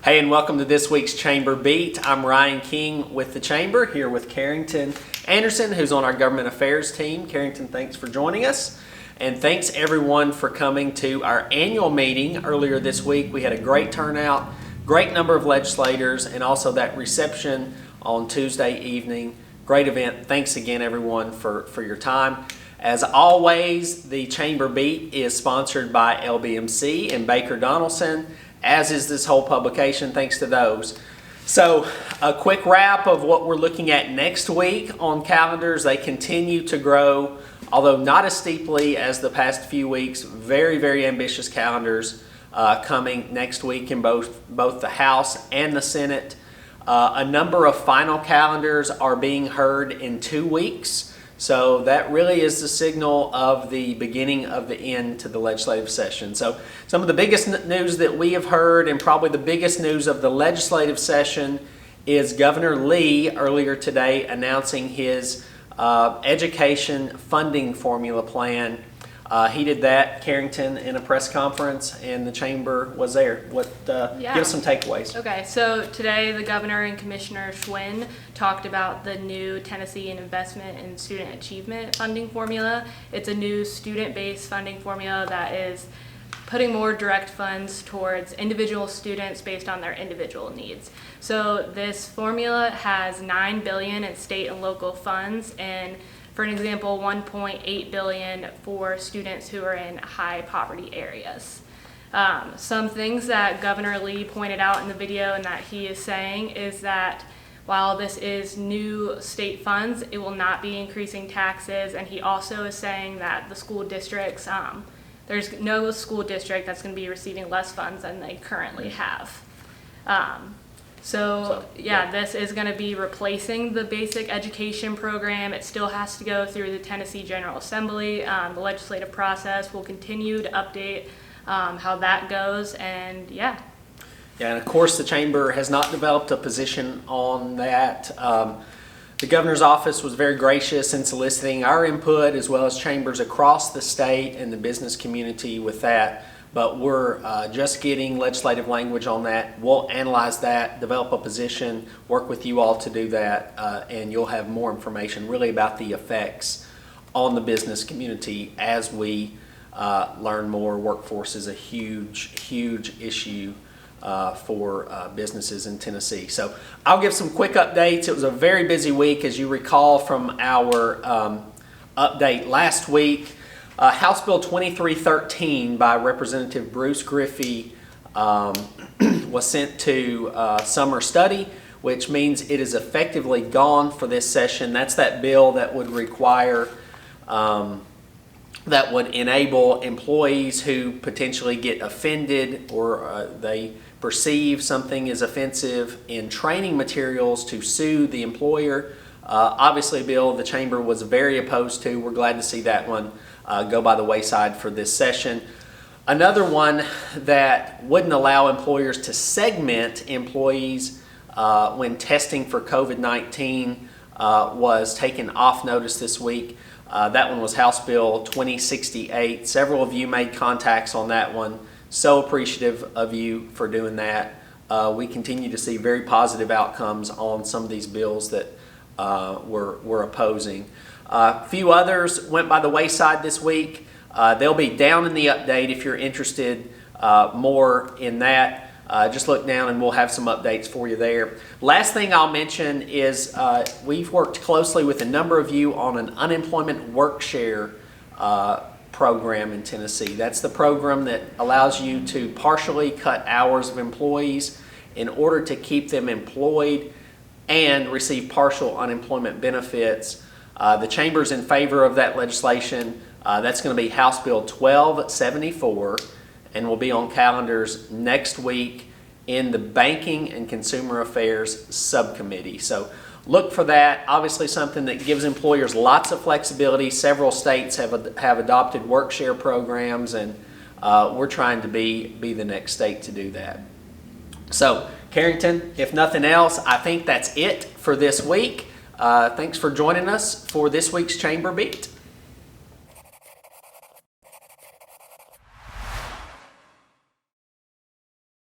Hey, and welcome to this week's Chamber Beat. I'm Ryan King with the Chamber, here with Carrington Anderson, who's on our Government Affairs team. Carrington, thanks for joining us. And thanks everyone for coming to our annual meeting earlier this week. We had a great turnout, great number of legislators, and also that reception on Tuesday evening. Great event. Thanks again, everyone, for your time. As always, the Chamber Beat is sponsored by LBMC and Baker Donelson, as is this whole publication, thanks to those. So a quick wrap of what we're looking at next week on calendars. They continue to grow, although not as steeply as the past few weeks. Very, very ambitious calendars coming next week in both the House and the Senate. A number of final calendars are being heard in 2 weeks. So that really is the signal of the beginning of the end to the legislative session. So some of the biggest news that we have heard, and probably the biggest news of the legislative session, is Governor Lee earlier today announcing his education funding formula plan. He did that, Carrington, in a press conference, and the Chamber was there. Give us some takeaways. Okay, so today the Governor and Commissioner Schwinn talked about the new Tennessee Investment in Student Achievement funding formula. It's a new student-based funding formula that is putting more direct funds towards individual students based on their individual needs. So this formula has $9 billion in state and local funds, and for an example, $1.8 billion for students who are in high poverty areas. Some things that Governor Lee pointed out in the video and that he is saying is that while this is new state funds, it will not be increasing taxes, and he also is saying that the school districts, there's no school district that's going to be receiving less funds than they currently have. This is going to be replacing the basic education program. It still has to go through the Tennessee General Assembly. The legislative process will continue to update how that goes, and yeah. Yeah, and of course the Chamber has not developed a position on that. The Governor's office was very gracious in soliciting our input, as well as chambers across the state and the business community with that. But we're just getting legislative language on that. We'll analyze that, develop a position, work with you all to do that, and you'll have more information really about the effects on the business community as we learn more. Workforce is a huge, huge issue for businesses in Tennessee. So I'll give some quick updates. It was a very busy week, as you recall from our update last week. House Bill 2313 by Representative Bruce Griffey was sent to summer study, which means it is effectively gone for this session. That's that bill that would require, that would enable employees who potentially get offended or they perceive something is offensive in training materials to sue the employer. Obviously, a bill the Chamber was very opposed to. We're glad to see that one go by the wayside for this session. Another one that wouldn't allow employers to segment employees when testing for COVID-19 was taken off notice this week. That one was House Bill 2068. Several of you made contacts on that one. So appreciative of you for doing that. We continue to see very positive outcomes on some of these bills that we're opposing. A few others went by the wayside this week. They'll be down in the update if you're interested more in that. Just look down and we'll have some updates for you there. Last thing I'll mention is we've worked closely with a number of you on an unemployment work share program in Tennessee. That's the program that allows you to partially cut hours of employees in order to keep them employed and receive partial unemployment benefits. The Chamber's in favor of that legislation. That's going to be House Bill 1274 and will be on calendars next week in the Banking and Consumer Affairs Subcommittee. So look for that. Obviously something that gives employers lots of flexibility. Several states have adopted work share programs, and we're trying to be the next state to do that. So Carrington, if nothing else, I think that's it for this week. Thanks for joining us for this week's Chamber Beat.